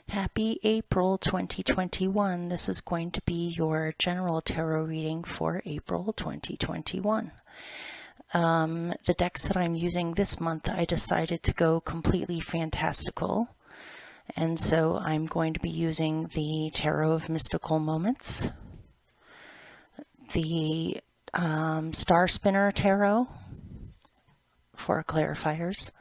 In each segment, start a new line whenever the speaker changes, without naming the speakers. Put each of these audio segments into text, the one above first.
Happy April 2021. This is going to be your general tarot reading for April 2021. The decks that I'm using this month, I decided to go completely fantastical. And so I'm going to be using the Tarot of Mystical Moments, the Star Spinner Tarot for clarifiers,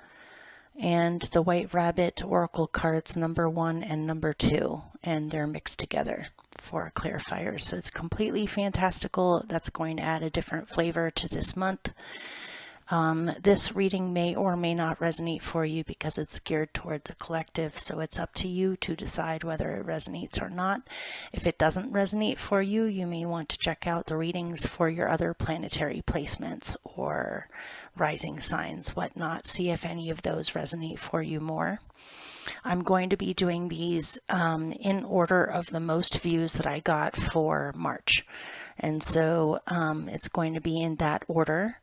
and the White Rabbit Oracle cards number 1 and number 2, and they're mixed together for clarifiers. So it's completely fantastical. That's going to add a different flavor to this month. This reading may or may not resonate for you because it's geared towards a collective, so it's up to you to decide whether it resonates or not. If it doesn't resonate for you, you may want to check out the readings for your other planetary placements or rising signs, whatnot. See if any of those resonate for you more. I'm going to be doing these in order of the most views that I got for March. And so it's going to be in that order.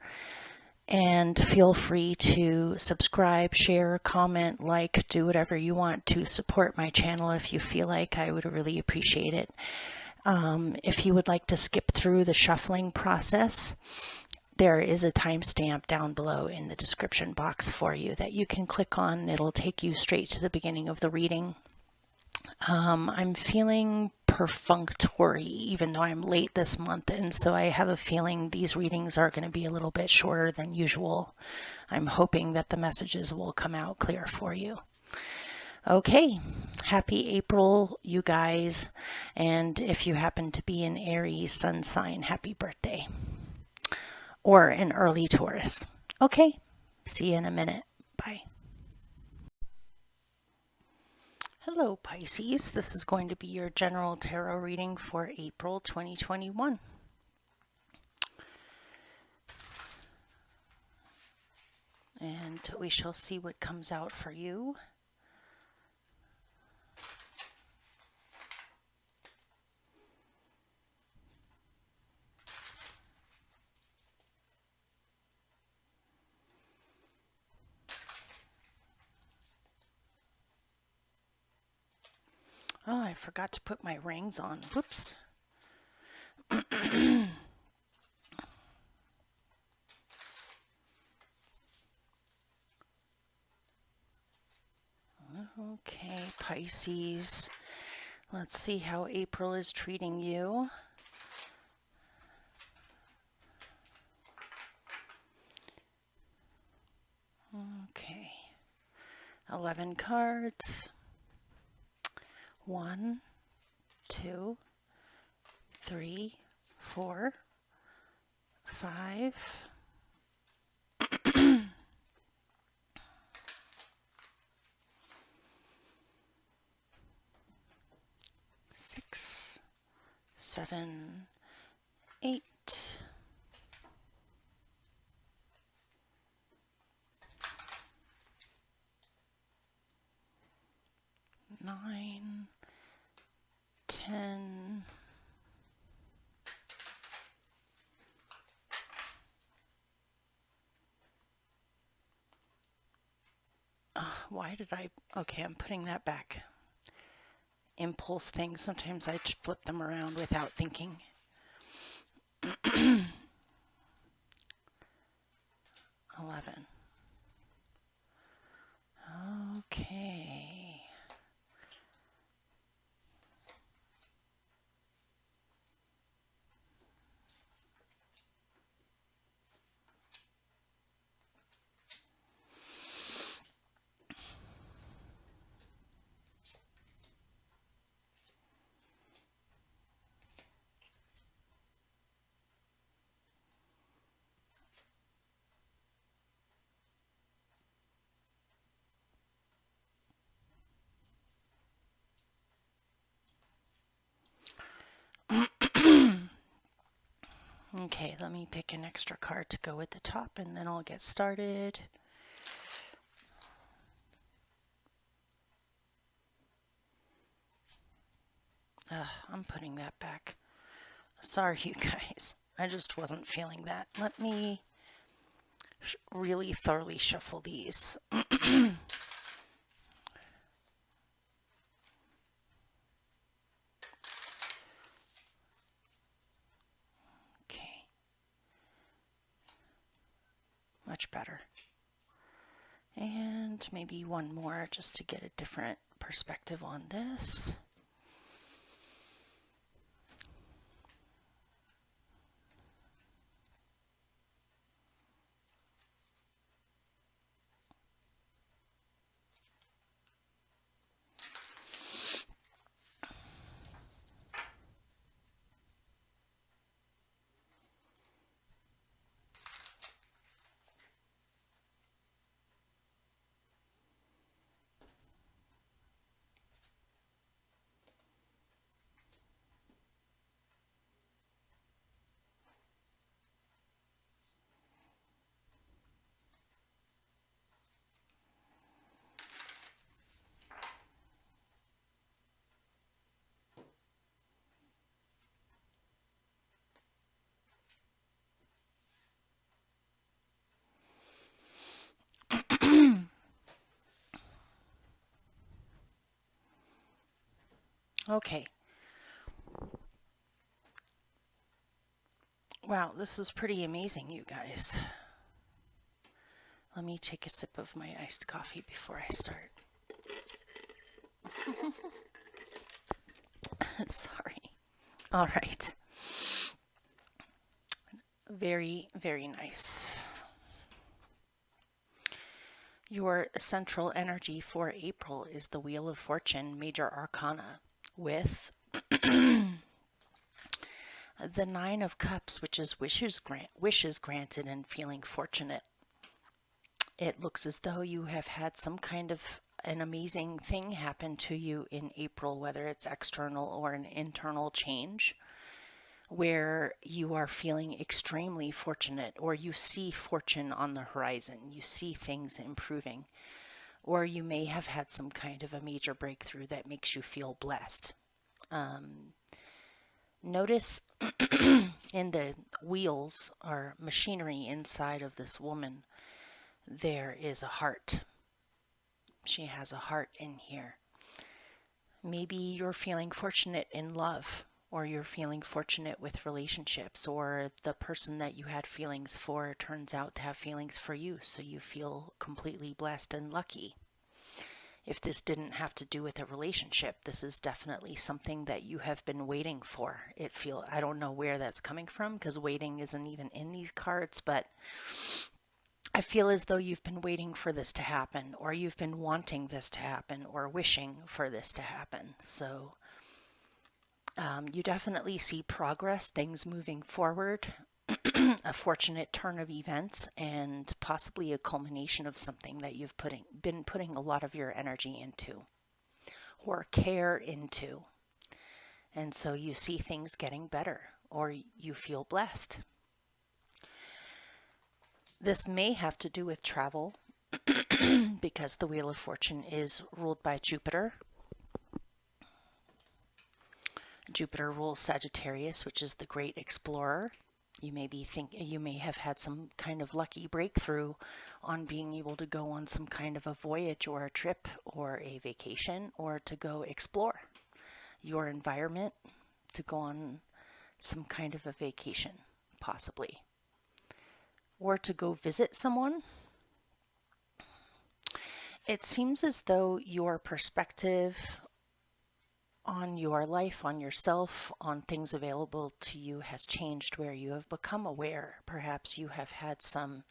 And feel free to subscribe, share, comment, like, do whatever you want to support my channel if you feel like. I would really appreciate it. If you would like to skip through the shuffling process, there is a timestamp down below in the description box for you that you can click on. It'll take you straight to the beginning of the reading. I'm feeling perfunctory even though I'm late this month, and so I have a feeling these readings are going to be a little bit shorter than usual. I'm hoping that the messages will come out clear for you. Okay, happy April, you guys, and if you happen to be an Aries sun sign, happy birthday. Or an early Taurus. Okay, see you in a minute. Bye. Hello Pisces, this is going to be your general tarot reading for April 2021. And we shall see what comes out for you. Oh, I forgot to put my rings on. Whoops. Okay, Pisces. Let's see how April is treating you. Okay. 11 cards. 1, 2, 3, 4, 5. 6, 7, 8. 9, 10. Why did I? Okay, I'm putting that back. Impulse things. Sometimes I just flip them around without thinking. 11. Okay. Okay, let me pick an extra card to go at the top and then I'll get started. I'm putting that back. Sorry, you guys. I just wasn't feeling that. Let me really thoroughly shuffle these. much better. And maybe one more just to get a different perspective on this. Okay. Wow, this is pretty amazing, you guys. Let me take a sip of my iced coffee before I start. Sorry. All right. Very, very nice. Your central energy for April is the Wheel of Fortune, Major Arcana, with the Nine of Cups, which is wishes granted and feeling fortunate. It looks as though you have had some kind of an amazing thing happen to you in April, whether it's external or an internal change, where you are feeling extremely fortunate, or you see fortune on the horizon, you see things improving, or you may have had some kind of a major breakthrough that makes you feel blessed. Notice in the wheels or machinery inside of this woman, there is a heart. She has a heart in here. Maybe you're feeling fortunate in love, or you're feeling fortunate with relationships, or the person that you had feelings for turns out to have feelings for you, so you feel completely blessed and lucky. If this didn't have to do with a relationship, this is definitely something that you have been waiting for. I don't know where that's coming from, because waiting isn't even in these cards, but I feel as though you've been waiting for this to happen, or you've been wanting this to happen, or wishing for this to happen. So you definitely see progress, things moving forward, a fortunate turn of events, and possibly a culmination of something that you've been putting a lot of your energy into or care into. And so you see things getting better, or you feel blessed. This may have to do with travel because the Wheel of Fortune is ruled by Jupiter. Jupiter rules Sagittarius, which is the great explorer. You may have had some kind of lucky breakthrough on being able to go on some kind of a voyage or a trip or a vacation, or to go explore your environment, to go on some kind of a vacation, possibly, or to go visit someone. It seems as though your perspective on your life, on yourself, on things available to you has changed, where you have become aware. Perhaps you have had some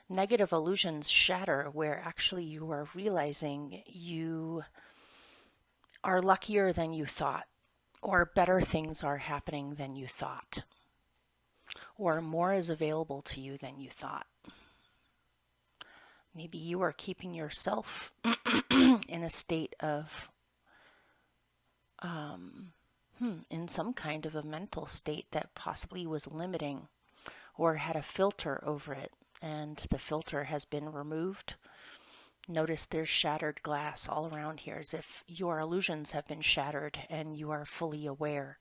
negative illusions shatter, where actually you are realizing you are luckier than you thought, or better things are happening than you thought, or more is available to you than you thought. Maybe you are keeping yourself in a state of in some kind of a mental state that possibly was limiting, or had a filter over it, and the filter has been removed. Notice there's shattered glass all around here, as if your illusions have been shattered and you are fully aware.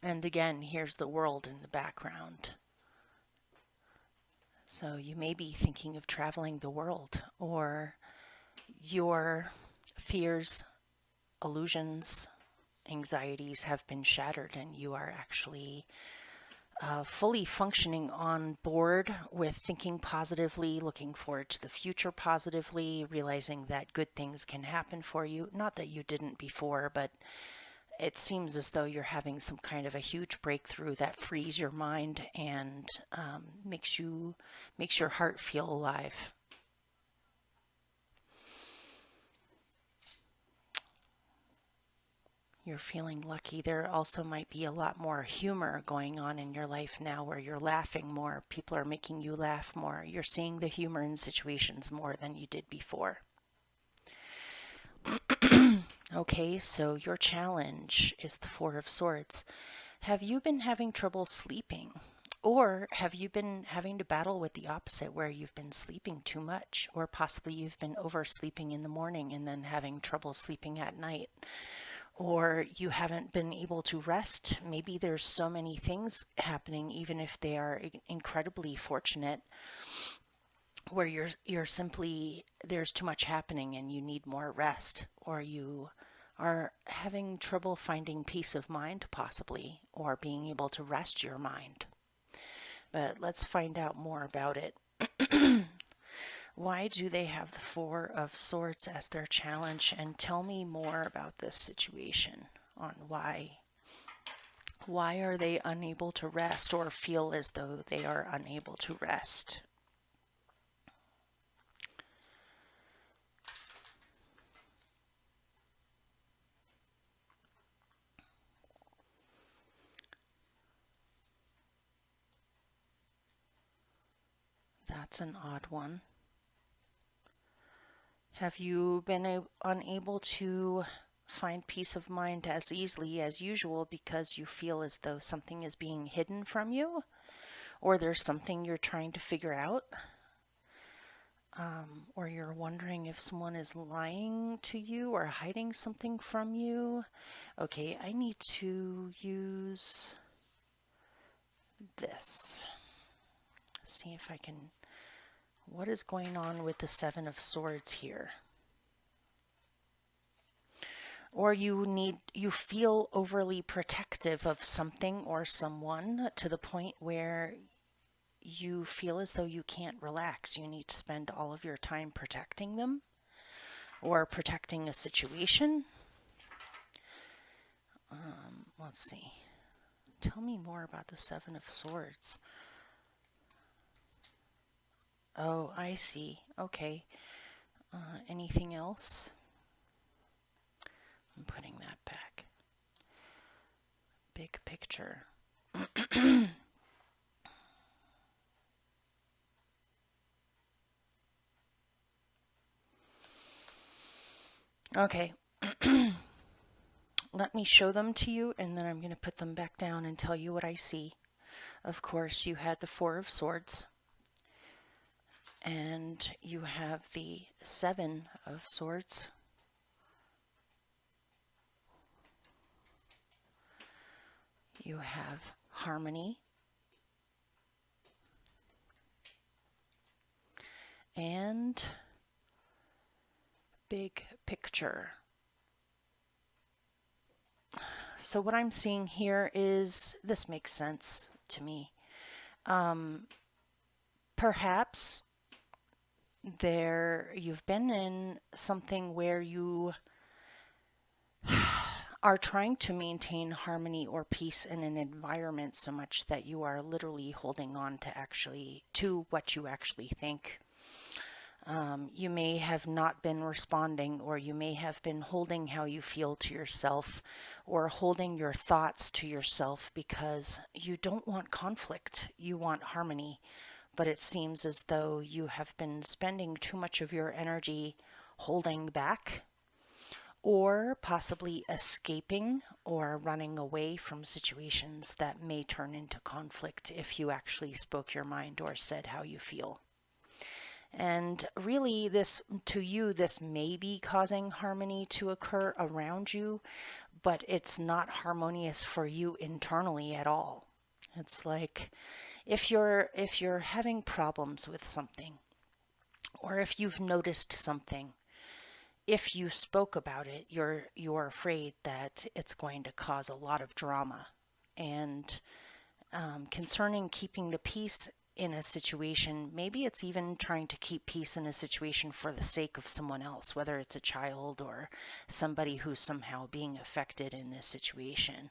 And again, here's the world in the background. So you may be thinking of traveling the world, or your fears, illusions, anxieties have been shattered, and you are actually fully functioning on board with thinking positively, looking forward to the future positively, realizing that good things can happen for you. Not that you didn't before, but it seems as though you're having some kind of a huge breakthrough that frees your mind and makes your heart feel alive. You're feeling lucky. There also might be a lot more humor going on in your life now where you're laughing more. People are making you laugh more. You're seeing the humor in situations more than you did before. Okay, so your challenge is the Four of Swords. Have you been having trouble sleeping? Or have you been having to battle with the opposite where you've been sleeping too much? Or possibly you've been oversleeping in the morning and then having trouble sleeping at night? Or you haven't been able to rest. Maybe there's so many things happening, even if they are incredibly fortunate, where you're simply there's too much happening and you need more rest, or you are having trouble finding peace of mind possibly, or being able to rest your mind. But let's find out more about it. Why do they have the Four of Swords as their challenge? And tell me more about this situation on why are they unable to rest or feel as though they are unable to rest? That's an odd one. Have you been unable to find peace of mind as easily as usual because you feel as though something is being hidden from you, or there's something you're trying to figure out, or you're wondering if someone is lying to you or hiding something from you? Okay, I need to use this. See if I can. What is going on with the Seven of Swords here? Or you feel overly protective of something or someone to the point where you feel as though you can't relax. You need to spend all of your time protecting them or protecting a situation. Let's see. Tell me more about the Seven of Swords. Oh, I see. Okay. Anything else? I'm putting that back. Big picture. Okay. Let me show them to you, and then I'm going to put them back down and tell you what I see. Of course, you had the Four of Swords, and you have the Seven of Swords. You have harmony and big picture. So what I'm seeing here is, this makes sense to me. Perhaps you've been in something where you are trying to maintain harmony or peace in an environment so much that you are literally holding on to what you actually think. You may have not been responding, or you may have been holding how you feel to yourself, or holding your thoughts to yourself because you don't want conflict, you want harmony. But it seems as though you have been spending too much of your energy holding back, or possibly escaping or running away from situations that may turn into conflict if you actually spoke your mind or said how you feel. And really, this may be causing harmony to occur around you, but it's not harmonious for you internally at all. It's like if you're having problems with something, or if you've noticed something, if you spoke about it, you're afraid that it's going to cause a lot of drama, and concerning keeping the peace in a situation. Maybe it's even trying to keep peace in a situation for the sake of someone else, whether it's a child or somebody who's somehow being affected in this situation,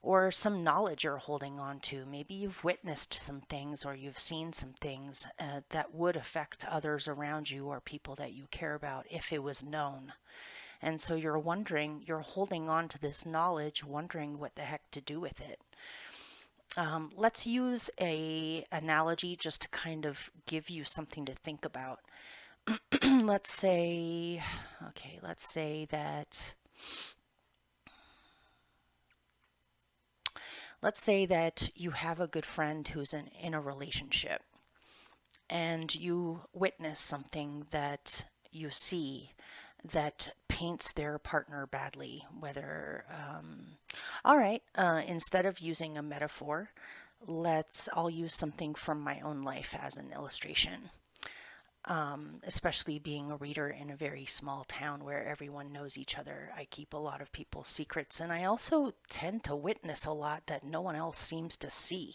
or some knowledge you're holding on to. Maybe you've witnessed some things or you've seen some things that would affect others around you or people that you care about if it was known. And so you're wondering, you're holding on to this knowledge, wondering what the heck to do with it. Let's use a analogy just to kind of give you something to think about. let's say, okay, let's say that you have a good friend who's in a relationship, and you witness something that you see that paints their partner badly. Whether, all right, instead of using a metaphor, I'll use something from my own life as an illustration. Especially being a reader in a very small town where everyone knows each other, I keep a lot of people's secrets, and I also tend to witness a lot that no one else seems to see.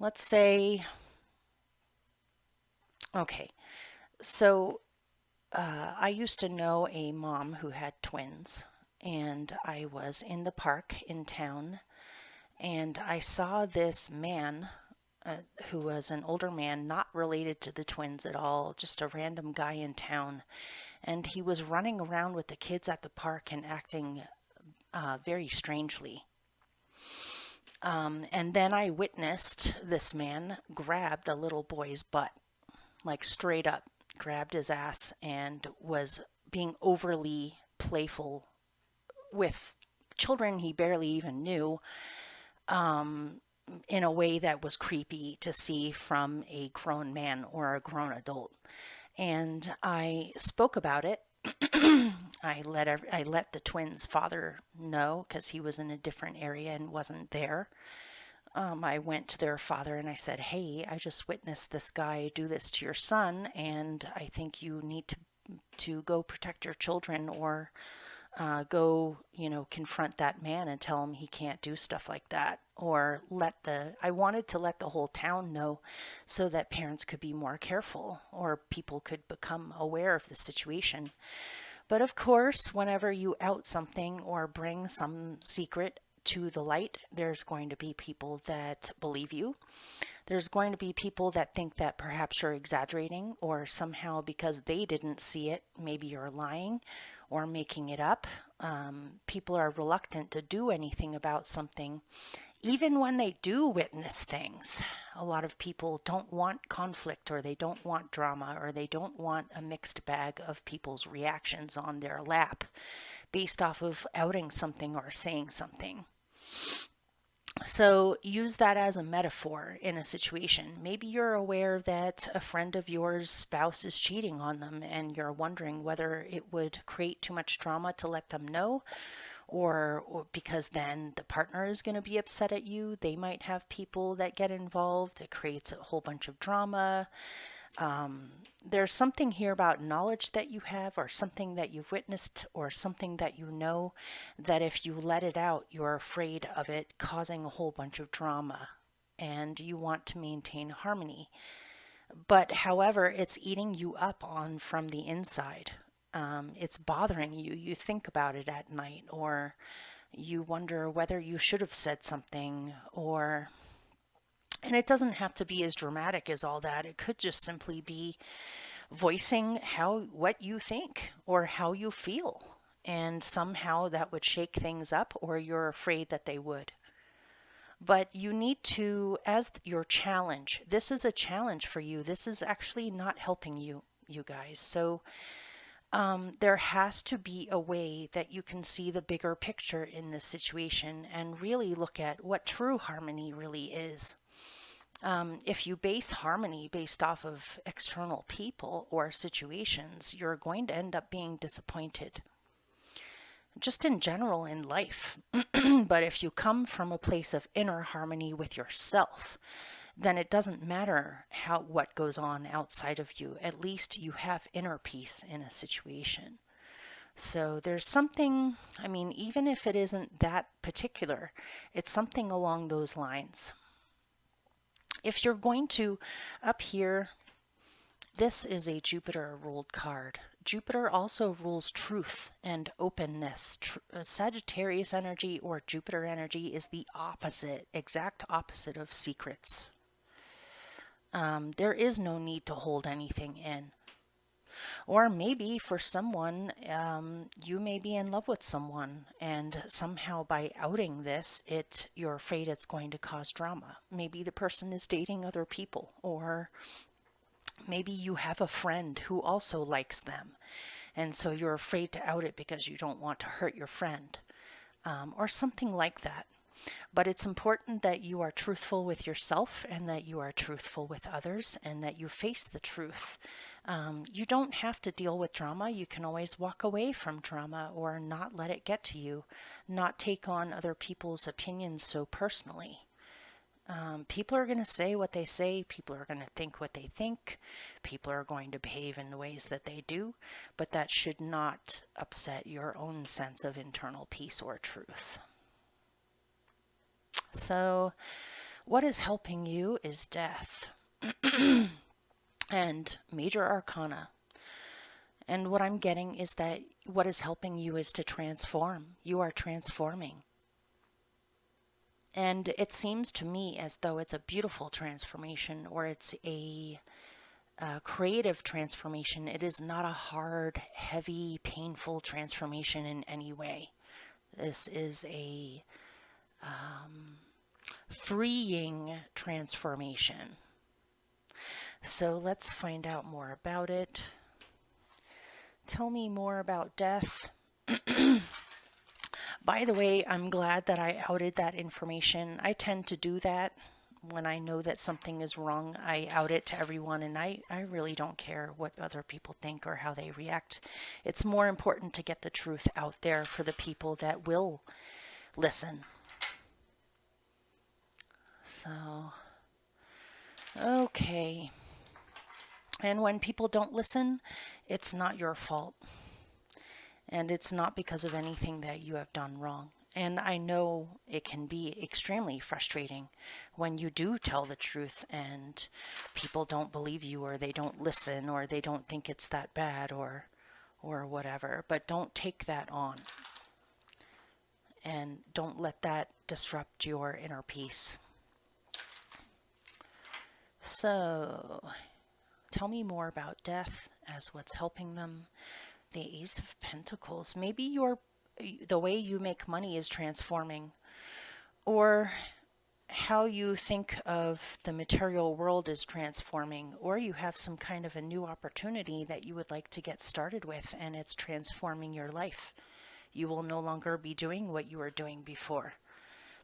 Let's say, okay, so I used to know a mom who had twins, and I was in the park in town, and I saw this man who was an older man, not related to the twins at all, just a random guy in town. And he was running around with the kids at the park and acting very strangely. And then I witnessed this man grab the little boy's butt, like straight up, grabbed his ass and was being overly playful with children he barely even knew. In a way that was creepy to see from a grown man or a grown adult. And I spoke about it. I let the twins' father know because he was in a different area and wasn't there. I went to their father and I said, "Hey, I just witnessed this guy do this to your son, and I think you need to go protect your children, or go, confront that man and tell him he can't do stuff like that." Or I wanted to let the whole town know so that parents could be more careful or people could become aware of the situation. But of course, whenever you out something or bring some secret to the light, there's going to be people that believe you. There's going to be people that think that perhaps you're exaggerating, or somehow because they didn't see it, maybe you're lying or making it up. People are reluctant to do anything about something, even when they do witness things. A lot of people don't want conflict, or they don't want drama, or they don't want a mixed bag of people's reactions on their lap based off of outing something or saying something. So use that as a metaphor in a situation. Maybe you're aware that a friend of yours' spouse is cheating on them, and you're wondering whether it would create too much drama to let them know, or because then the partner is going to be upset at you. They might have people that get involved. It creates a whole bunch of drama. There's something here about knowledge that you have, or something that you've witnessed, or something that you know, that if you let it out, you're afraid of it causing a whole bunch of drama, and you want to maintain harmony. But however, it's eating you up on from the inside. It's bothering you. You think about it at night, or you wonder whether you should have said something, and it doesn't have to be as dramatic as all that. It could just simply be voicing what you think or how you feel, and somehow that would shake things up, or you're afraid that they would. But you need to, as your challenge, this is a challenge for you. This is actually not helping you guys. So there has to be a way that you can see the bigger picture in this situation and really look at what true harmony really is. If you base harmony based off of external people or situations, you're going to end up being disappointed. Just in general in life. But if you come from a place of inner harmony with yourself, then it doesn't matter what goes on outside of you. At least you have inner peace in a situation. So there's something, I mean, even if it isn't that particular, it's something along those lines. If you're going to, up here, this is a Jupiter ruled card. Jupiter also rules truth and openness. Sagittarius energy or Jupiter energy is the opposite, exact opposite of secrets. There is no need to hold anything in. Or maybe for someone, you may be in love with someone, and somehow by outing this, you're afraid it's going to cause drama. Maybe the person is dating other people, or maybe you have a friend who also likes them, and so you're afraid to out it because you don't want to hurt your friend, or something like that. But it's important that you are truthful with yourself and that you are truthful with others and that you face the truth. You don't have to deal with drama. You can always walk away from drama or not let it get to you, not take on other people's opinions so personally. People are going to say what they say. People are going to think what they think. People are going to behave in the ways that they do, but that should not upset your own sense of internal peace or truth. So, what is helping you is death and major arcana. And what I'm getting is that what is helping you is to transform. You are transforming. And it seems to me as though it's a beautiful transformation, or it's a creative transformation. It is not a hard, heavy, painful transformation in any way. This is a freeing transformation. So let's find out more about it. Tell me more about death. By the way, I'm glad that I outed that information. I tend to do that when I know that something is wrong. I out it to everyone, and I really don't care what other people think or how they react. It's more important to get the truth out there for the people that will listen. So, okay. And when people don't listen, it's not your fault. And it's not because of anything that you have done wrong. And I know it can be extremely frustrating when you do tell the truth and people don't believe you, or they don't listen, or they don't think it's that bad, or whatever. But don't take that on. And don't let that disrupt your inner peace. So, tell me more about death as what's helping them. The Ace of Pentacles. Maybe the way you make money is transforming, or how you think of the material world is transforming, or you have some kind of a new opportunity that you would like to get started with, and it's transforming your life. You will no longer be doing what you were doing before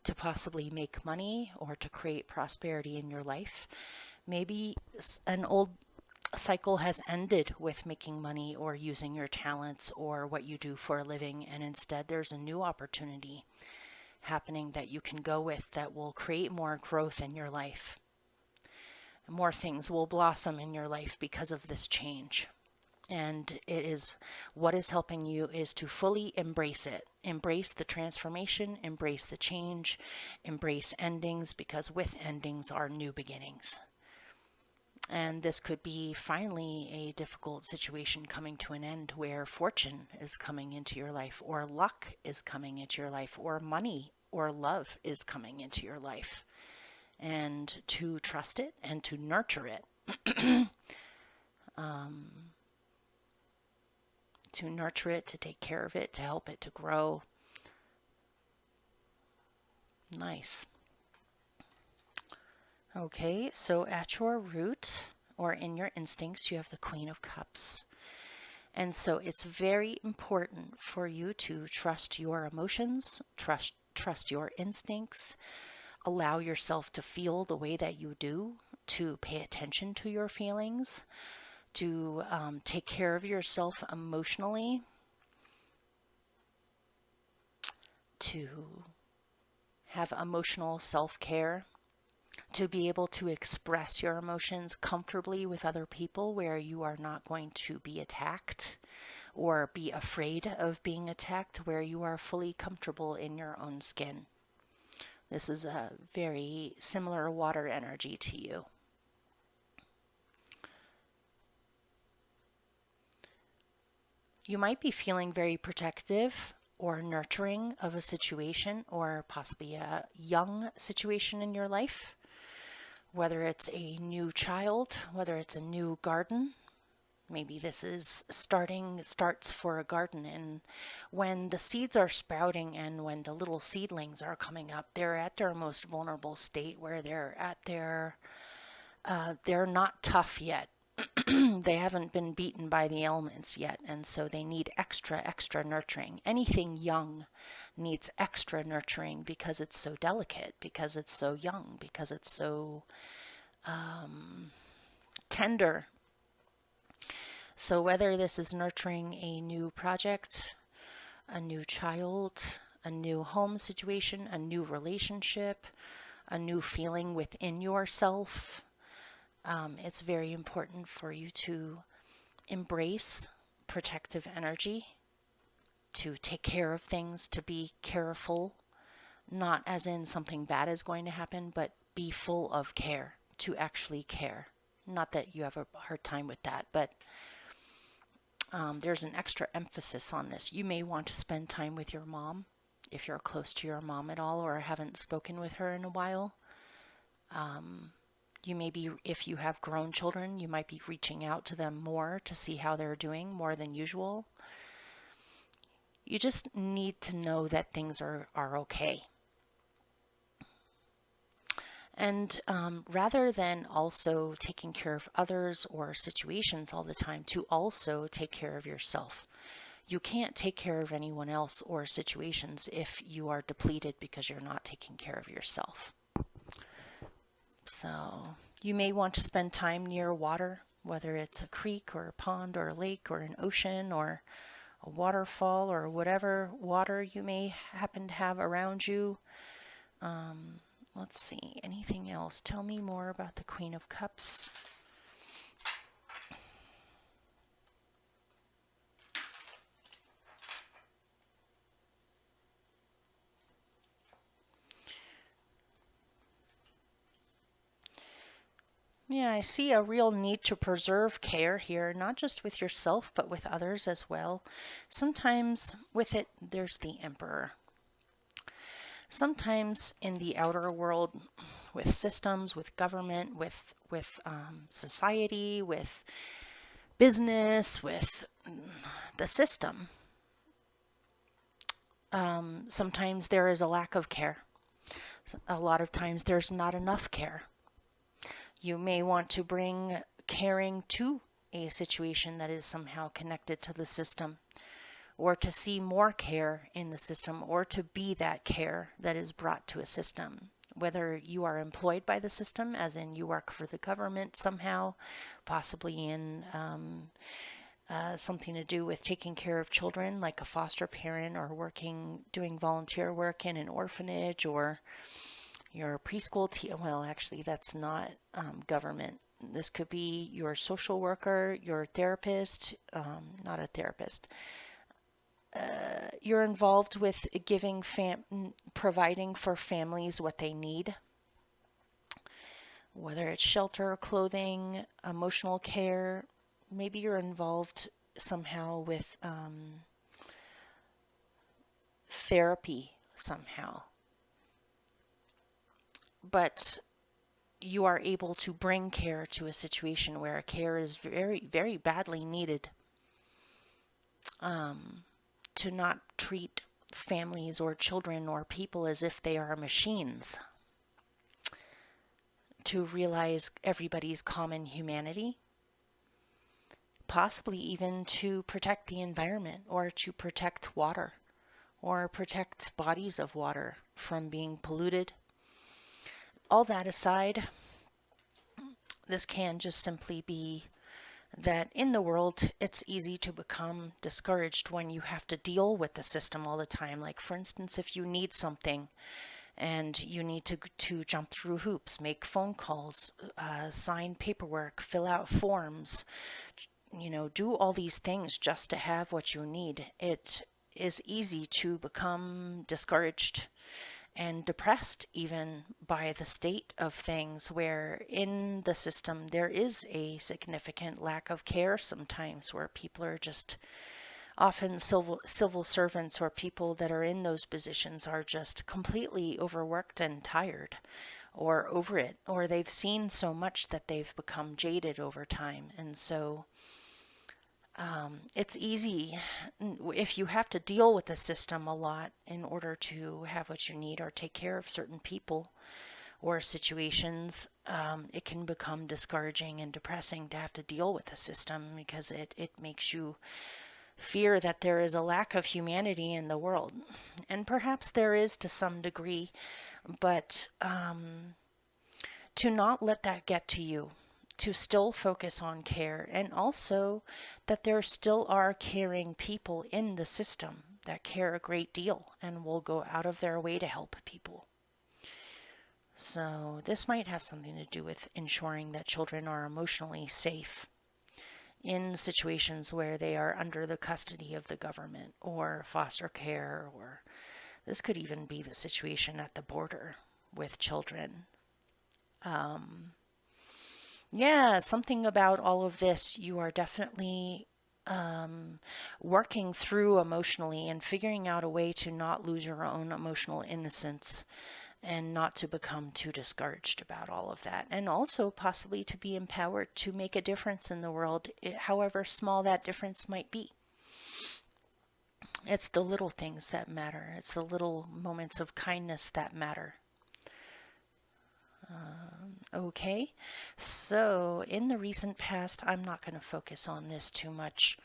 to possibly make money or to create prosperity in your life. Maybe an old cycle has ended with making money or using your talents or what you do for a living, and instead there's a new opportunity happening that you can go with that will create more growth in your life. More things will blossom in your life because of this change. And it is what is helping you is to fully embrace it. Embrace the transformation, embrace the change, embrace endings, because with endings are new beginnings. And this could be finally a difficult situation coming to an end where fortune is coming into your life, or luck is coming into your life, or money or love is coming into your life. And to trust it and to nurture it. To nurture it, to take care of it, to help it to grow. Nice. Okay, so at your root, or in your instincts, you have the Queen of Cups. And so it's very important for you to trust your emotions, trust your instincts, allow yourself to feel the way that you do, to pay attention to your feelings, to take care of yourself emotionally, to have emotional self-care, to be able to express your emotions comfortably with other people where you are not going to be attacked or be afraid of being attacked, where you are fully comfortable in your own skin. This is a very similar water energy to you. You might be feeling very protective or nurturing of a situation, or possibly a young situation in your life, whether it's a new child, whether it's a new garden. Maybe this is starts for a garden, and when the seeds are sprouting and when the little seedlings are coming up, they're at their most vulnerable state, where they're not tough yet. They haven't been beaten by the elements yet, and so they need extra nurturing. Anything young needs extra nurturing because it's so delicate, because it's so young, because it's so tender. So whether this is nurturing a new project, a new child, a new home situation, a new relationship, a new feeling within yourself, it's very important for you to embrace protective energy, to take care of things, to be careful, not as in something bad is going to happen, but be full of care, to actually care. Not that you have a hard time with that, but there's an extra emphasis on this. You may want to spend time with your mom, if you're close to your mom at all or haven't spoken with her in a while. You may be, if you have grown children, you might be reaching out to them more to see how they're doing, more than usual. You just need to know that things are okay. And rather than also taking care of others or situations all the time, to also take care of yourself. You can't take care of anyone else or situations if you are depleted because you're not taking care of yourself. So you may want to spend time near water, whether it's a creek or a pond or a lake or an ocean or a waterfall or whatever water you may happen to have around you. Let's see, anything else? Tell me more about the Queen of Cups. Yeah, I see a real need to preserve care here, not just with yourself, but with others as well. Sometimes with it, there's the Emperor. Sometimes in the outer world, with systems, with government, with society, with business, with the system, sometimes there is a lack of care. A lot of times there's not enough care. You may want to bring caring to a situation that is somehow connected to the system, or to see more care in the system, or to be that care that is brought to a system. Whether you are employed by the system, as in you work for the government somehow, possibly in something to do with taking care of children, like a foster parent, or doing volunteer work in an orphanage, or your preschool well, actually, that's not government. This could be your social worker, your therapist, not a therapist. You're involved with providing for families what they need, whether it's shelter, clothing, emotional care. Maybe you're involved somehow with therapy somehow. But you are able to bring care to a situation where care is very, very badly needed. To not treat families or children or people as if they are machines. To realize everybody's common humanity. Possibly even to protect the environment, or to protect water, or protect bodies of water from being polluted. All that aside, this can just simply be that in the world, it's easy to become discouraged when you have to deal with the system all the time. Like, for instance, if you need something and you need to jump through hoops, make phone calls, sign paperwork, fill out forms, do all these things just to have what you need, it is easy to become discouraged and depressed even by the state of things, where in the system there is a significant lack of care sometimes, where people are just often civil servants or people that are in those positions are just completely overworked and tired or over it, or they've seen so much that they've become jaded over time. And so it's easy if you have to deal with the system a lot in order to have what you need or take care of certain people or situations. It can become discouraging and depressing to have to deal with the system, because it makes you fear that there is a lack of humanity in the world. And perhaps there is to some degree, but to not let that get to you, to still focus on care, and also that there still are caring people in the system that care a great deal and will go out of their way to help people. So this might have something to do with ensuring that children are emotionally safe in situations where they are under the custody of the government or foster care, or this could even be the situation at the border with children. Yeah, something about all of this you are definitely working through emotionally and figuring out a way to not lose your own emotional innocence and not to become too discouraged about all of that. And also possibly to be empowered to make a difference in the world, however small that difference might be. It's the little things that matter. It's the little moments of kindness that matter. Okay, so in the recent past, I'm not going to focus on this too much.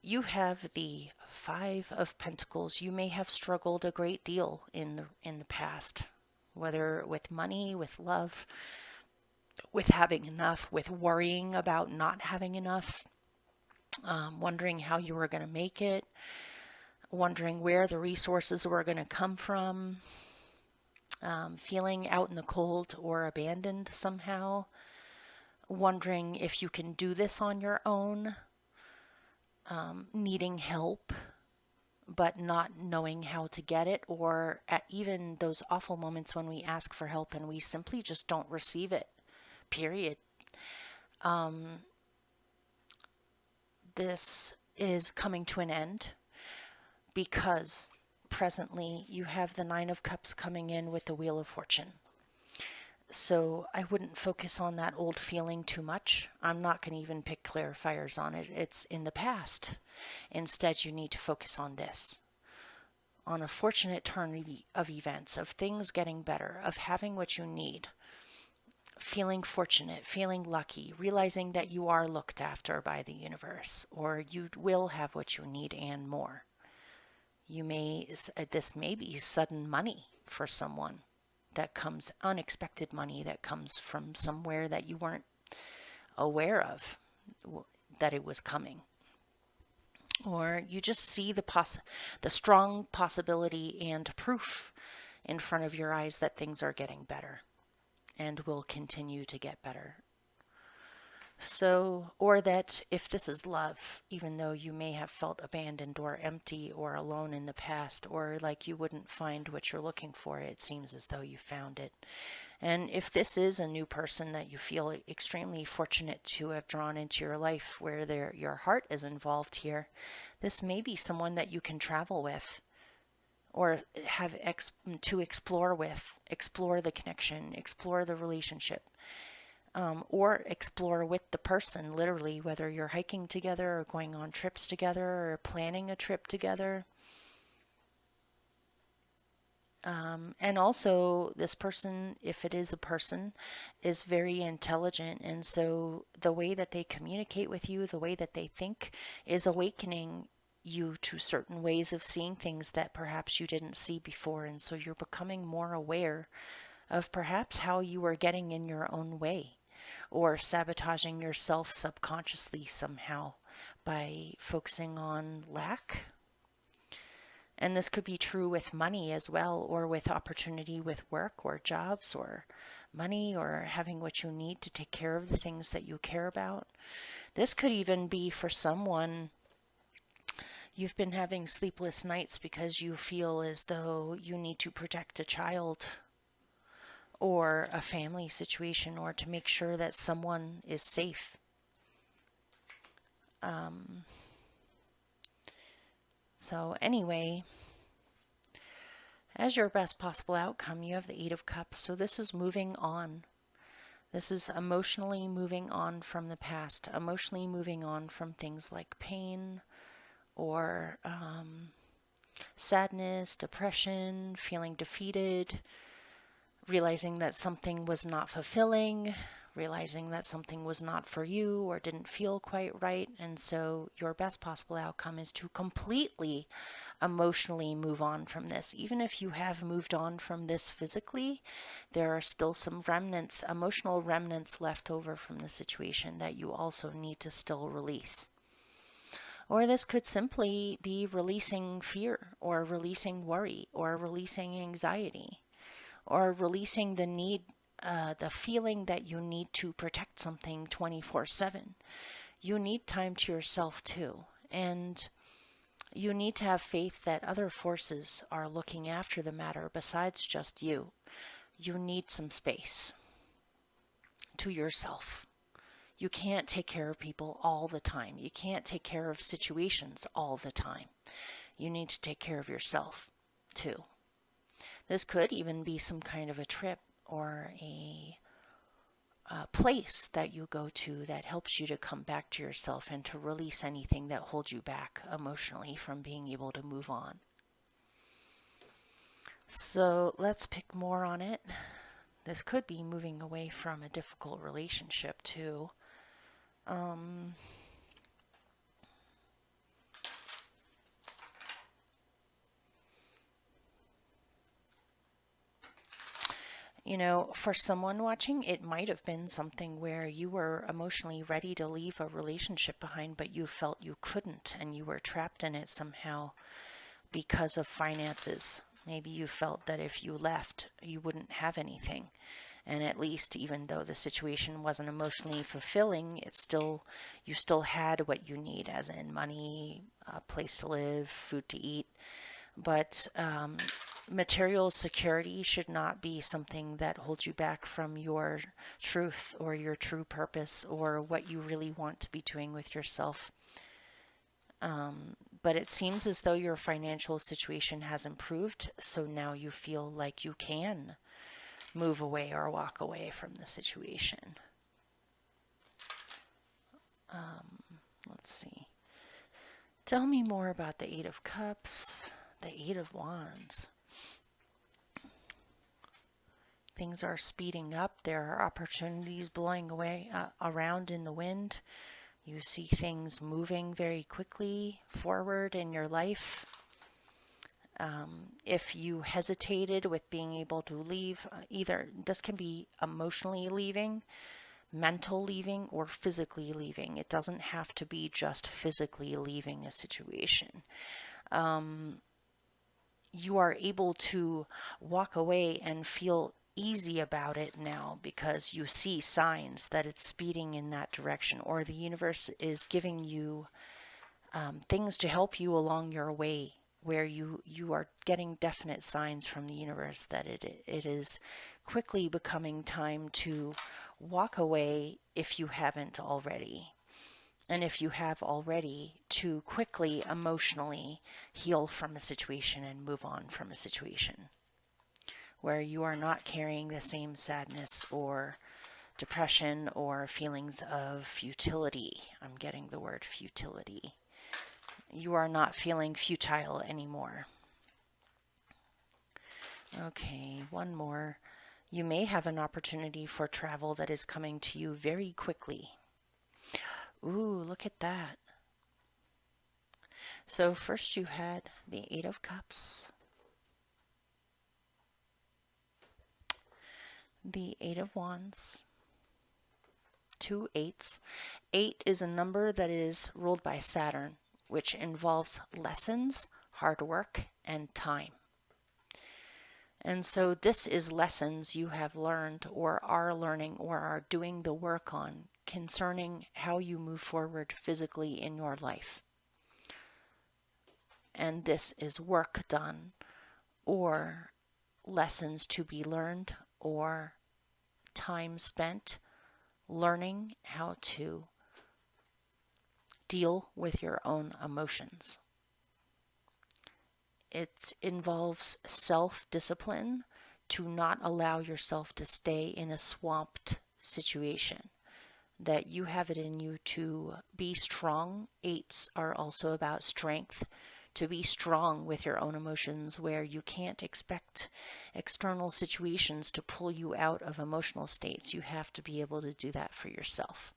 You have the Five of Pentacles. You may have struggled a great deal in the past, whether with money, with love, with having enough, with worrying about not having enough, wondering how you were going to make it, wondering where the resources were going to come from, feeling out in the cold or abandoned somehow, wondering if you can do this on your own, needing help but not knowing how to get it, or at even those awful moments when we ask for help and we simply just don't receive it, period. This is coming to an end because presently you have the Nine of Cups coming in with the Wheel of Fortune. So I wouldn't focus on that old feeling too much. I'm not going to even pick clarifiers on it. It's in the past. Instead, you need to focus on this, on a fortunate turn of events, of things getting better, of having what you need, feeling fortunate, feeling lucky, realizing that you are looked after by the universe, or you will have what you need and more. This may be sudden money for someone that comes, unexpected money that comes from somewhere that you weren't aware of that it was coming. Or you just see the strong possibility and proof in front of your eyes that things are getting better and will continue to get better. So, or that if this is love, even though you may have felt abandoned or empty or alone in the past, or like you wouldn't find what you're looking for, it seems as though you found it. And if this is a new person that you feel extremely fortunate to have drawn into your life, where your heart is involved here, this may be someone that you can travel with or have to explore with, explore the connection, explore the relationship. Or explore with the person, literally, whether you're hiking together or going on trips together or planning a trip together. And also, this person, if it is a person, is very intelligent. And so the way that they communicate with you, the way that they think, is awakening you to certain ways of seeing things that perhaps you didn't see before. And so you're becoming more aware of perhaps how you are getting in your own way, or sabotaging yourself subconsciously somehow by focusing on lack. And this could be true with money as well, or with opportunity with work or jobs or money, or having what you need to take care of the things that you care about. This could even be for someone, you've been having sleepless nights because you feel as though you need to protect a child or a family situation, or to make sure that someone is safe. So anyway, as your best possible outcome, you have the Eight of Cups. So this is moving on. This is emotionally moving on from the past, emotionally moving on from things like pain or sadness, depression, feeling defeated, realizing that something was not fulfilling, realizing that something was not for you or didn't feel quite right. And so your best possible outcome is to completely emotionally move on from this. Even if you have moved on from this physically, there are still some remnants, emotional remnants left over from the situation that you also need to still release. Or this could simply be releasing fear, or releasing worry, or releasing anxiety, or releasing the need, the feeling that you need to protect something 24/7. You need time to yourself too. And you need to have faith that other forces are looking after the matter besides just you. You need some space to yourself. You can't take care of people all the time. You can't take care of situations all the time. You need to take care of yourself too. This could even be some kind of a trip or a place that you go to that helps you to come back to yourself and to release anything that holds you back emotionally from being able to move on. So let's pick more on it. This could be moving away from a difficult relationship too. For someone watching, it might have been something where you were emotionally ready to leave a relationship behind, but you felt you couldn't and you were trapped in it somehow because of finances. Maybe you felt that if you left, you wouldn't have anything. And at least, even though the situation wasn't emotionally fulfilling, you still had what you need, as in money, a place to live, food to eat. But material security should not be something that holds you back from your truth or your true purpose or what you really want to be doing with yourself. But it seems as though your financial situation has improved, so now you feel like you can move away or walk away from the situation. Let's see. Tell me more about the Eight of Cups, the Eight of Wands. Things are speeding up. There are opportunities blowing away around in the wind. You see things moving very quickly forward in your life. If you hesitated with being able to leave, either this can be emotionally leaving, mental leaving, or physically leaving. It doesn't have to be just physically leaving a situation. You are able to walk away and feel easy about it now because you see signs that it's speeding in that direction, or the universe is giving you things to help you along your way, where you are getting definite signs from the universe that it is quickly becoming time to walk away if you haven't already. And if you have already, to quickly emotionally heal from a situation and move on from a situation where you are not carrying the same sadness or depression or feelings of futility. I'm getting the word futility. You are not feeling futile anymore. Okay, one more. You may have an opportunity for travel that is coming to you very quickly. Ooh, look at that. So first you had the Eight of Cups, the Eight of Wands, two eights. 8 is a number that is ruled by Saturn, which involves lessons, hard work, and time. And so this is lessons you have learned or are learning or are doing the work on concerning how you move forward physically in your life. And this is work done, or lessons to be learned, or time spent learning how to deal with your own emotions. It involves self-discipline to not allow yourself to stay in a swamped situation, that you have it in you to be strong. Eights are also about strength, to be strong with your own emotions, where you can't expect external situations to pull you out of emotional states. You have to be able to do that for yourself.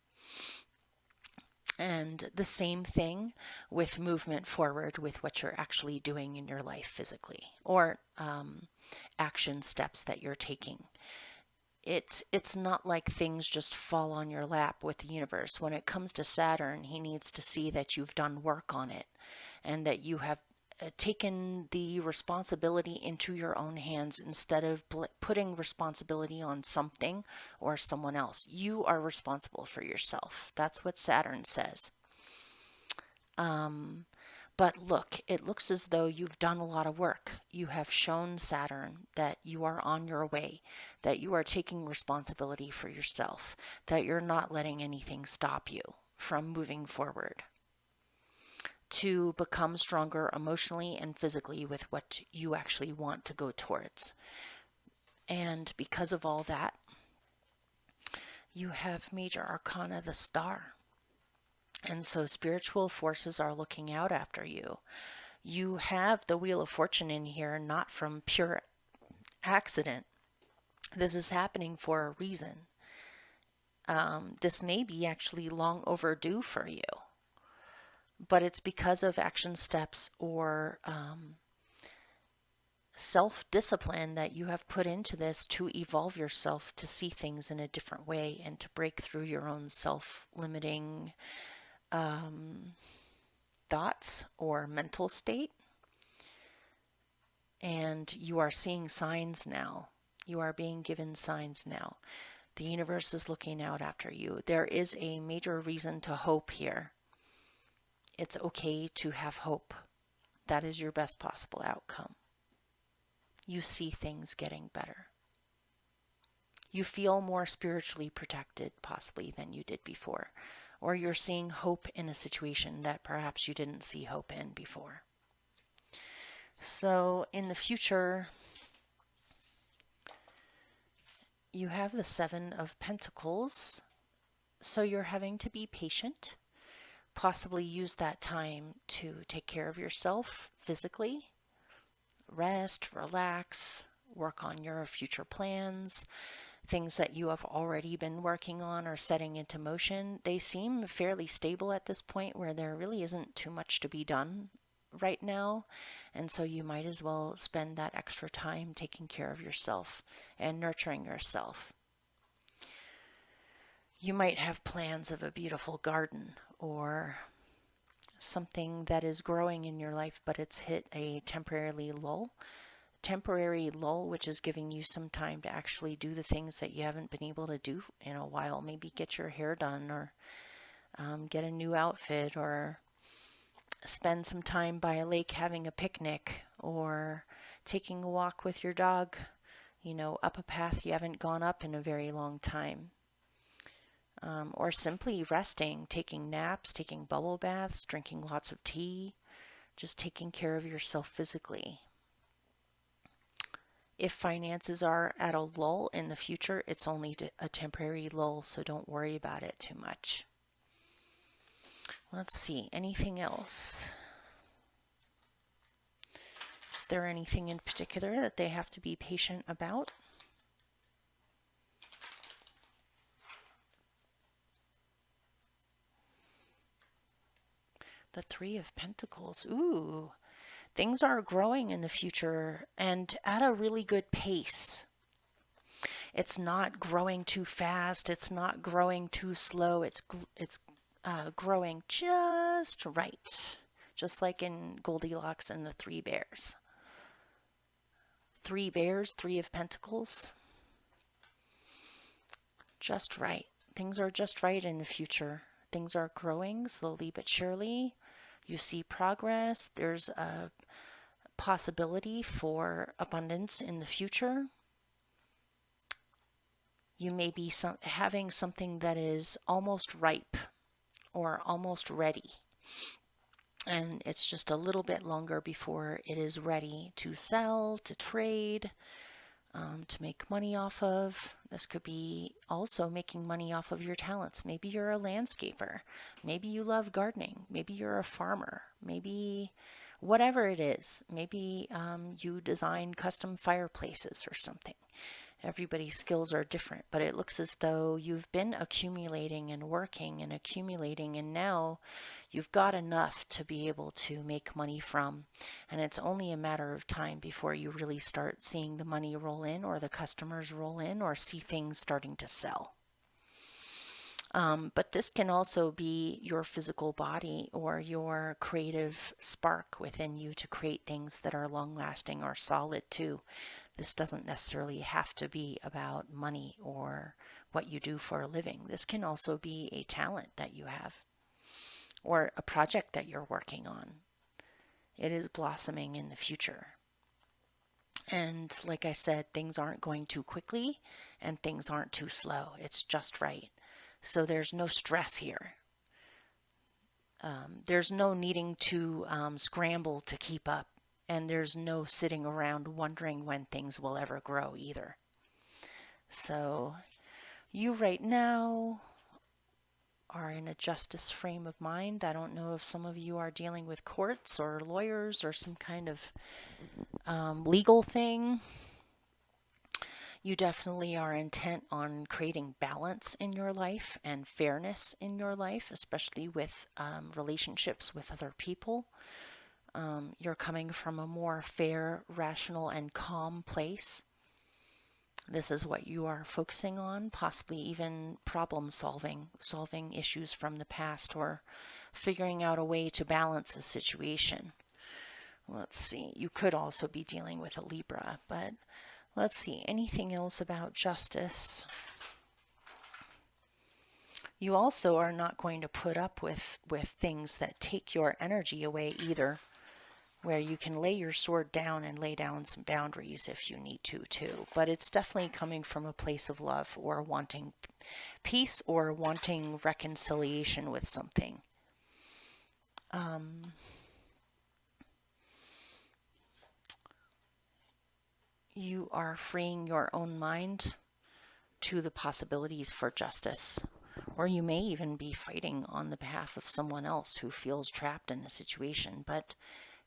And the same thing with movement forward with what you're actually doing in your life physically, or action steps that you're taking. It's not like things just fall on your lap with the universe. When it comes to Saturn, he needs to see that you've done work on it, and that you have taken the responsibility into your own hands instead of putting responsibility on something or someone else. You are responsible for yourself. That's what Saturn says. But look, it looks as though you've done a lot of work. You have shown Saturn that you are on your way, that you are taking responsibility for yourself, that you're not letting anything stop you from moving forward to become stronger emotionally and physically with what you actually want to go towards. And because of all that, you have major arcana, the star. And so spiritual forces are looking out after you. You have the Wheel of Fortune in here, not from pure accident. This is happening for a reason. This may be actually long overdue for you, but it's because of action steps or self-discipline that you have put into this to evolve yourself to see things in a different way and to break through your own self-limiting thoughts or mental state. And you are seeing signs now. You are being given signs now. The universe is looking out after you. There is a major reason to hope here. It's okay to have hope. That is your best possible outcome. You see things getting better. You feel more spiritually protected possibly than you did before. Or you're seeing hope in a situation that perhaps you didn't see hope in before. So in the future, you have the Seven of Pentacles. So you're having to be patient. Possibly use that time to take care of yourself physically. Rest, relax, work on your future plans. Things that you have already been working on or setting into motion, they seem fairly stable at this point where there really isn't too much to be done right now. And so you might as well spend that extra time taking care of yourself and nurturing yourself. You might have plans of a beautiful garden or something that is growing in your life, but it's hit a temporary lull, which is giving you some time to actually do the things that you haven't been able to do in a while. Maybe get your hair done, or get a new outfit, or spend some time by a lake having a picnic, or taking a walk with your dog, up a path you haven't gone up in a very long time. Or simply resting, taking naps, taking bubble baths, drinking lots of tea, just taking care of yourself physically. If finances are at a lull in the future, it's only a temporary lull, so don't worry about it too much. Let's see, anything else? Is there anything in particular that they have to be patient about? The Three of Pentacles. Ooh, things are growing in the future and at a really good pace. It's not growing too fast. It's not growing too slow. It's growing just right. Just like in Goldilocks and the Three Bears. Three Bears, Three of Pentacles. Just right. Things are just right in the future. Things are growing slowly but surely. You see progress. There's a possibility for abundance in the future. You may be having something that is almost ripe or almost ready. And it's just a little bit longer before it is ready to sell, to trade, to make money off of. This could be also making money off of your talents. Maybe you're a landscaper. Maybe you love gardening. Maybe you're a farmer. Maybe whatever it is. Maybe you design custom fireplaces or something. Everybody's skills are different, but it looks as though you've been accumulating and working and accumulating, and now you've got enough to be able to make money from. And it's only a matter of time before you really start seeing the money roll in, or the customers roll in, or see things starting to sell. But this can also be your physical body or your creative spark within you to create things that are long lasting or solid too. This doesn't necessarily have to be about money or what you do for a living. This can also be a talent that you have or a project that you're working on. It is blossoming in the future. And like I said, things aren't going too quickly and things aren't too slow. It's just right. So there's no stress here. There's no needing to scramble to keep up. And there's no sitting around wondering when things will ever grow either. So you right now are in a justice frame of mind. I don't know if some of you are dealing with courts or lawyers or some kind of legal thing. You definitely are intent on creating balance in your life and fairness in your life, especially with relationships with other people. You're coming from a more fair, rational, and calm place. This is what you are focusing on, possibly even problem solving issues from the past, or figuring out a way to balance a situation. Let's see, you could also be dealing with a Libra, but let's see, anything else about justice? You also are not going to put up with things that take your energy away either, where you can lay your sword down and lay down some boundaries if you need to too. But it's definitely coming from a place of love or wanting peace or wanting reconciliation with something. You are freeing your own mind to the possibilities for justice. Or you may even be fighting on the behalf of someone else who feels trapped in a situation, but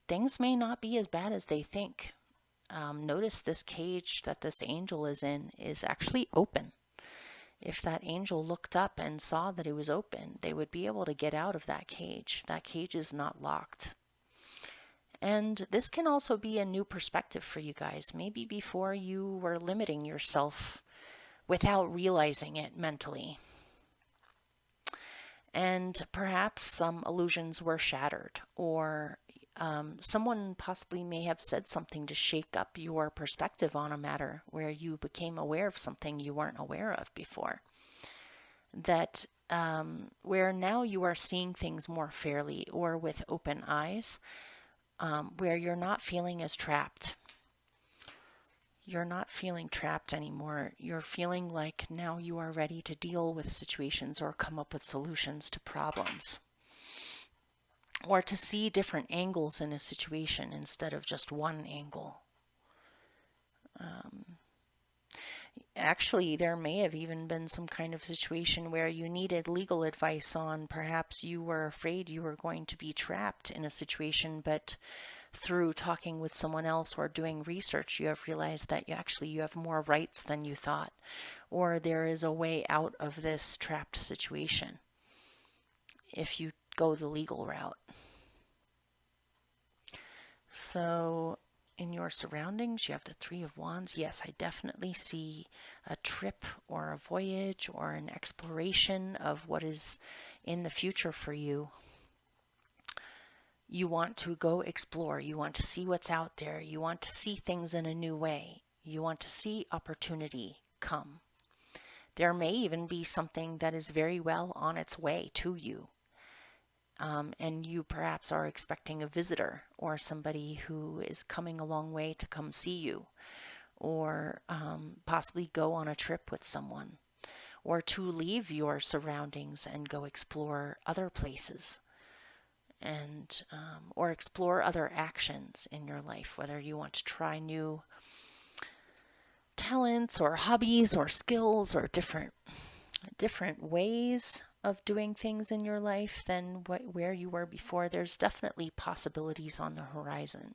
things may not be as bad as they think. Notice this cage that this angel is in is actually open. If that angel looked up and saw that it was open, they would be able to get out of that cage. That cage is not locked. And this can also be a new perspective for you guys. Maybe before you were limiting yourself without realizing it mentally. And perhaps some illusions were shattered, or someone possibly may have said something to shake up your perspective on a matter where you became aware of something you weren't aware of before. That where now you are seeing things more fairly or with open eyes, where you're not feeling as trapped. You're not feeling trapped anymore. You're feeling like now you are ready to deal with situations or come up with solutions to problems, or to see different angles in a situation instead of just one angle. Actually, there may have even been some kind of situation where you needed legal advice on, perhaps you were afraid you were going to be trapped in a situation, but through talking with someone else or doing research, you have realized that you have more rights than you thought, or there is a way out of this trapped situation if you go the legal route. So in your surroundings, you have the Three of Wands. Yes, I definitely see a trip or a voyage or an exploration of what is in the future for you. You want to go explore. You want to see what's out there. You want to see things in a new way. You want to see opportunity come. There may even be something that is very well on its way to you. And you perhaps are expecting a visitor or somebody who is coming a long way to come see you, or possibly go on a trip with someone, or to leave your surroundings and go explore other places, and or explore other actions in your life, whether you want to try new talents or hobbies or skills or different ways of doing things in your life than where you were before. There's definitely possibilities on the horizon.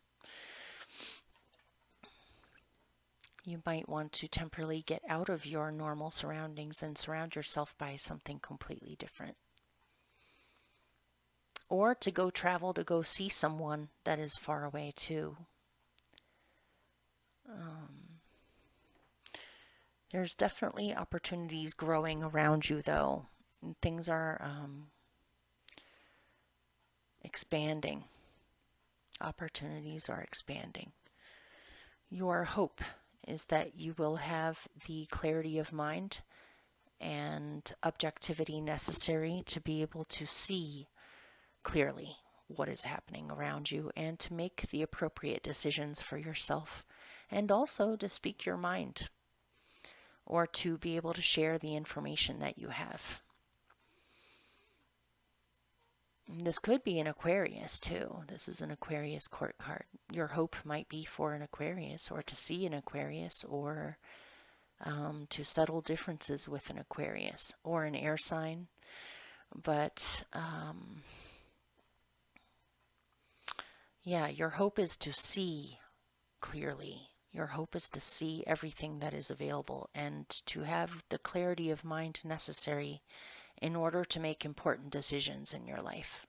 You might want to temporarily get out of your normal surroundings and surround yourself by something completely different. Or to go travel to go see someone that is far away too. There's definitely opportunities growing around you, though. Things are expanding. Opportunities are expanding. Your hope is that you will have the clarity of mind and objectivity necessary to be able to see clearly what is happening around you and to make the appropriate decisions for yourself, and also to speak your mind or to be able to share the information that you have. This could be an Aquarius too. This is an Aquarius court card. Your hope might be for an Aquarius, or to see an Aquarius, or to settle differences with an Aquarius or an air sign. But yeah, your hope is to see clearly. Your hope is to see everything that is available and to have the clarity of mind necessary in order to make important decisions in your life,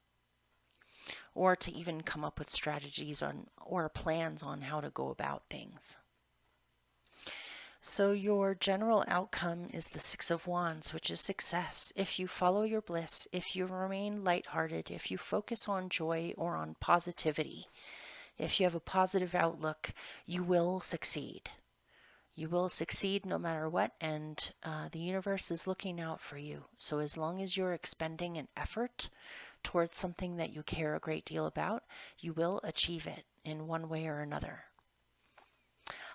or to even come up with strategies or plans on how to go about things. So your general outcome is the Six of Wands, which is success. If you follow your bliss, if you remain lighthearted, if you focus on joy or on positivity, if you have a positive outlook, you will succeed. You will succeed no matter what, and the universe is looking out for you. So as long as you're expending an effort towards something that you care a great deal about, you will achieve it in one way or another.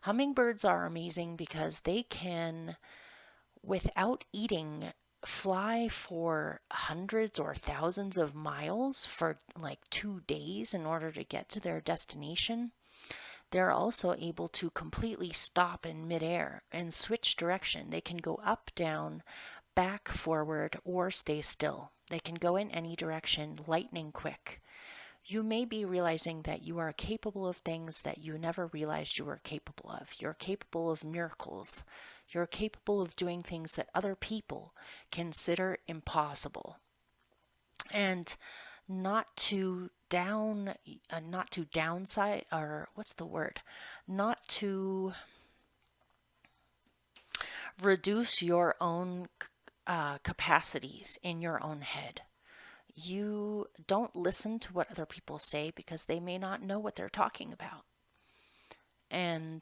Hummingbirds are amazing because they can, without eating, fly for hundreds or thousands of miles for like 2 days in order to get to their destination. They're also able to completely stop in midair and switch direction. They can go up, down, back, forward, or stay still. They can go in any direction, lightning quick. You may be realizing that you are capable of things that you never realized you were capable of. You're capable of miracles. You're capable of doing things that other people consider impossible. And not to downside, or what's the word? Not to reduce your own capacities in your own head. You don't listen to what other people say because they may not know what they're talking about. And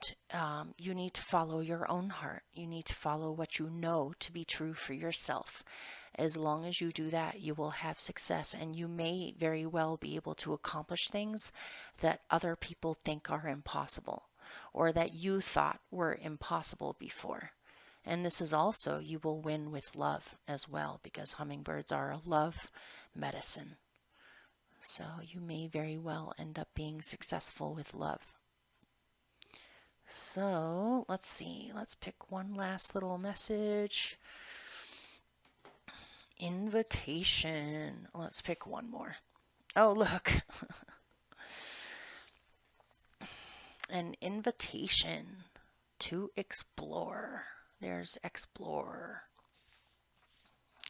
you need to follow your own heart. You need to follow what you know to be true for yourself. As long as you do that, you will have success, and you may very well be able to accomplish things that other people think are impossible, or that you thought were impossible before. And this is also, you will win with love as well, because hummingbirds are a love medicine. So you may very well end up being successful with love. So let's see, let's pick one last little message. Invitation. Let's pick one more. Oh, look. An invitation to explore. There's explore.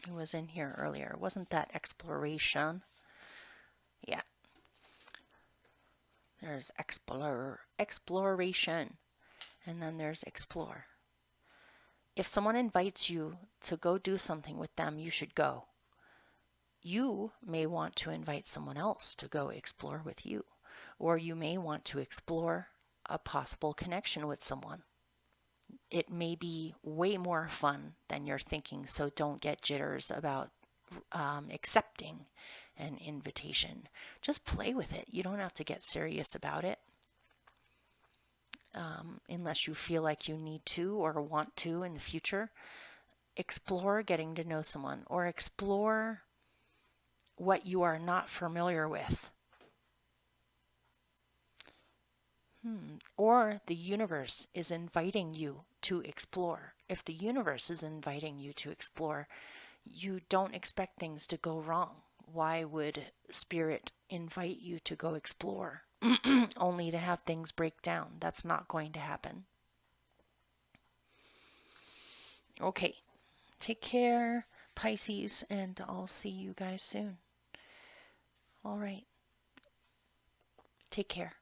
It was in here earlier. Wasn't that exploration? Yeah. There's exploration. And then there's explore. If someone invites you to go do something with them, you should go. You may want to invite someone else to go explore with you, or you may want to explore a possible connection with someone. it may be way more fun than you're thinking, so don't get jitters about accepting an invitation. Just play with it. You don't have to get serious about it unless you feel like you need to or want to in the future. Explore getting to know someone, or explore what you are not familiar with. Or the universe is inviting you to explore. If the universe is inviting you to explore, you don't expect things to go wrong. Why would Spirit invite you to go explore only to have things break down? That's not going to happen. Okay, take care, Pisces, and I'll see you guys soon. All right, take care.